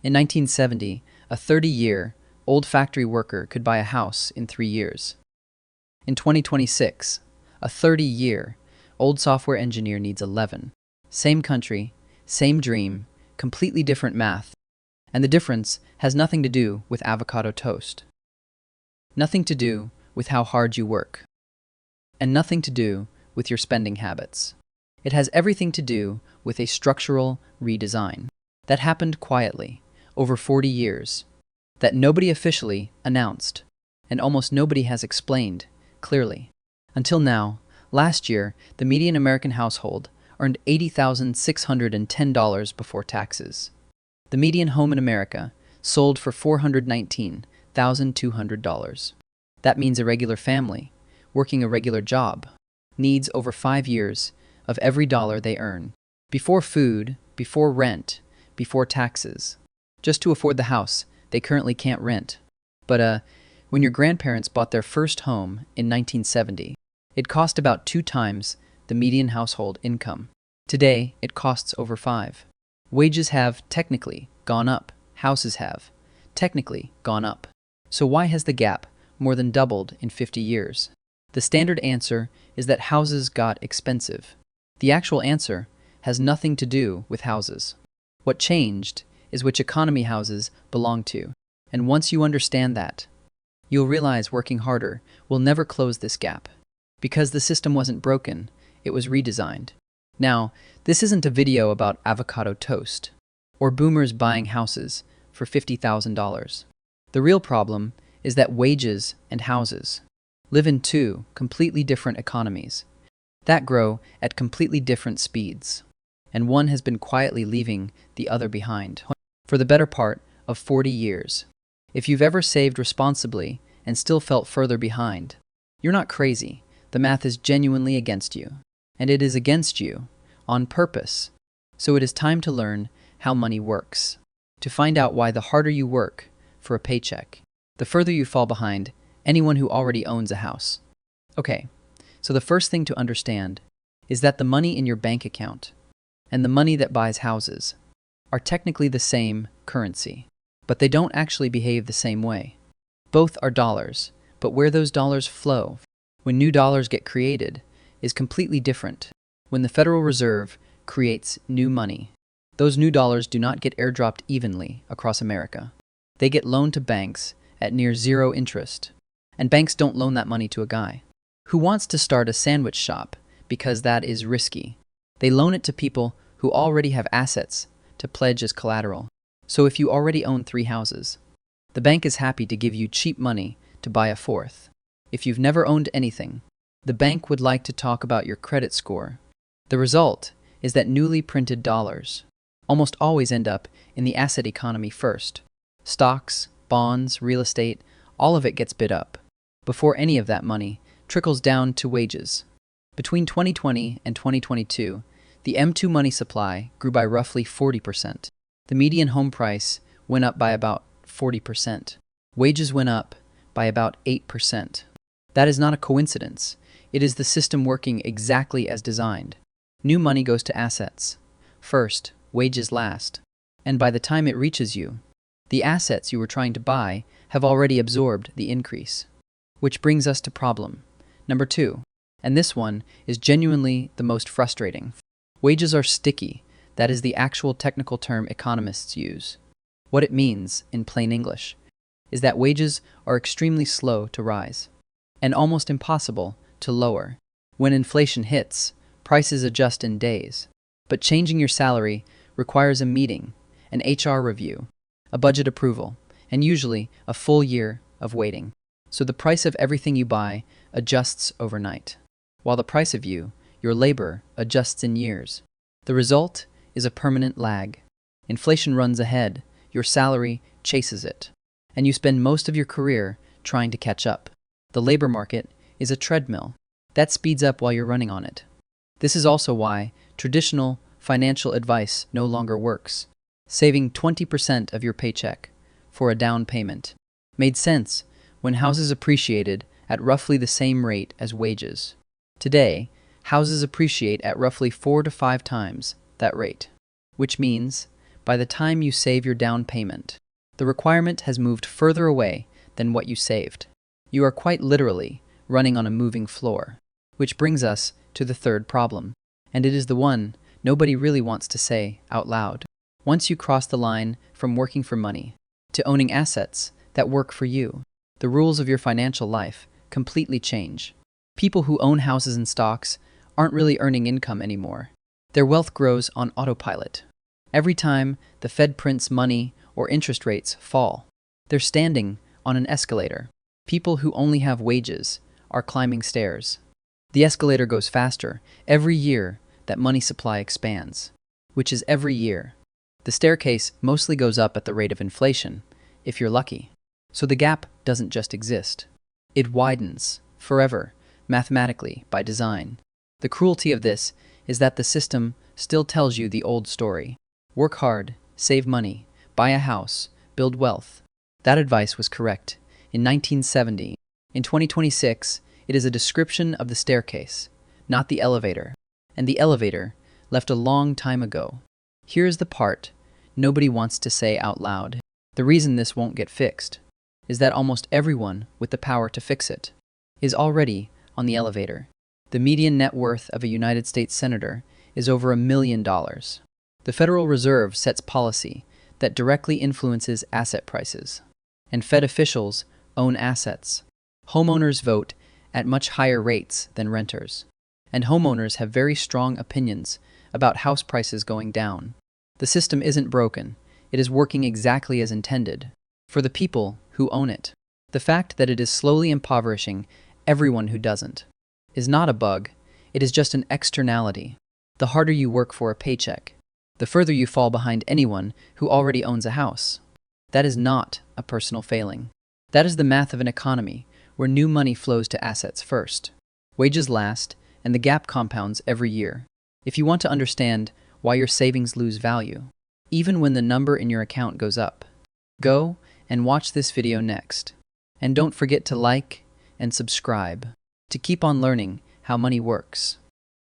In 1970, a 30-year-old factory worker could buy a house in 3 years. In 2026, a 30-year-old software engineer needs 11. Same country, same dream, completely different math. And the difference has nothing to do with avocado toast. Nothing to do with how hard you work. And nothing to do with your spending habits. It has everything to do with a structural redesign that happened quietly over 40 years, that nobody officially announced, and almost nobody has explained clearly. Until now, last year, the median American household earned $80,610 before taxes. The median home in America sold for $419,200. That means a regular family, working a regular job, needs over 5 years of every dollar they earn, before food, before rent, before taxes, just to afford the house they currently can't rent. But when your grandparents bought their first home in 1970, it cost about 2 times the median household income. Today, it costs over 5. Wages have technically gone up. Houses have technically gone up. So why has the gap more than doubled in 50 years? The standard answer is that houses got expensive. The actual answer has nothing to do with houses. What changed is which economy houses belong to. And once you understand that, you'll realize working harder will never close this gap. Because the system wasn't broken, it was redesigned. Now, this isn't a video about avocado toast or boomers buying houses for $50,000. The real problem is that wages and houses live in 2 completely different economies that grow at completely different speeds, and one has been quietly leaving the other behind for the better part of 40 years. If you've ever saved responsibly and still felt further behind, you're not crazy. The math is genuinely against you, and it is against you on purpose. So it is time to learn how money works, to find out why the harder you work for a paycheck, the further you fall behind anyone who already owns a house. Okay, so the first thing to understand is that the money in your bank account and the money that buys houses are technically the same currency, but they don't actually behave the same way. Both are dollars, but where those dollars flow, when new dollars get created, is completely different. When the Federal Reserve creates new money, those new dollars do not get airdropped evenly across America. They get loaned to banks at near 0 interest. And banks don't loan that money to a guy who wants to start a sandwich shop because that is risky. They loan it to people who already have assets to pledge as collateral. So if you already own 3 houses, the bank is happy to give you cheap money to buy a 4th. If you've never owned anything, the bank would like to talk about your credit score. The result is that newly printed dollars almost always end up in the asset economy first. Stocks, bonds, real estate, all of it gets bid up before any of that money trickles down to wages. Between 2020 and 2022, the M2 money supply grew by roughly 40%. The median home price went up by about 40%. Wages went up by about 8%. That is not a coincidence. It is the system working exactly as designed. New money goes to assets first, wages last. And by the time it reaches you, the assets you were trying to buy have already absorbed the increase. Which brings us to problem number 2. And this one is genuinely the most frustrating. Wages are sticky. That is the actual technical term economists use. What it means, in plain English, is that wages are extremely slow to rise and almost impossible to lower. When inflation hits, prices adjust in days. But changing your salary requires a meeting, an HR review, a budget approval, and usually a full year of waiting. So the price of everything you buy adjusts overnight, while the price of you, your labor, adjusts in years. The result is a permanent lag. Inflation runs ahead, your salary chases it, and you spend most of your career trying to catch up. The labor market is a treadmill that speeds up while you're running on it. This is also why traditional financial advice no longer works. Saving 20% of your paycheck for a down payment made sense when houses appreciated at roughly the same rate as wages. Today, houses appreciate at roughly 4 to 5 times that rate, which means by the time you save your down payment. The requirement has moved further away than what you saved. You are quite literally running on a moving floor. Which brings us to the third problem, and it is the one nobody really wants to say out loud. Once you cross the line from working for money to owning assets that work for you, the rules of your financial life completely change. People who own houses and stocks aren't really earning income anymore. Their wealth grows on autopilot. Every time the Fed prints money or interest rates fall, they're standing on an escalator. People who only have wages are climbing stairs. The escalator goes faster every year that money supply expands, which is every year. The staircase mostly goes up at the rate of inflation, if you're lucky. So the gap doesn't just exist. It widens forever, mathematically, by design. The cruelty of this is that the system still tells you the old story. Work hard, save money, buy a house, build wealth. That advice was correct in 1970. In 2026, it is a description of the staircase, not the elevator. And the elevator left a long time ago. Here's the part nobody wants to say out loud. The reason this won't get fixed is that almost everyone with the power to fix it is already on the elevator. The median net worth of a United States senator is over $1 million. The Federal Reserve sets policy that directly influences asset prices. And Fed officials own assets. Homeowners vote at much higher rates than renters. And homeowners have very strong opinions about house prices going down. The system isn't broken. It is working exactly as intended for the people who own it. The fact that it is slowly impoverishing everyone who doesn't is not a bug. It is just an externality. The harder you work for a paycheck, the further you fall behind anyone who already owns a house. That is not a personal failing. That is the math of an economy where new money flows to assets first. Wages last, and the gap compounds every year. If you want to understand why your savings lose value, even when the number in your account goes up, go and watch this video next. And don't forget to like and subscribe to keep on learning how money works.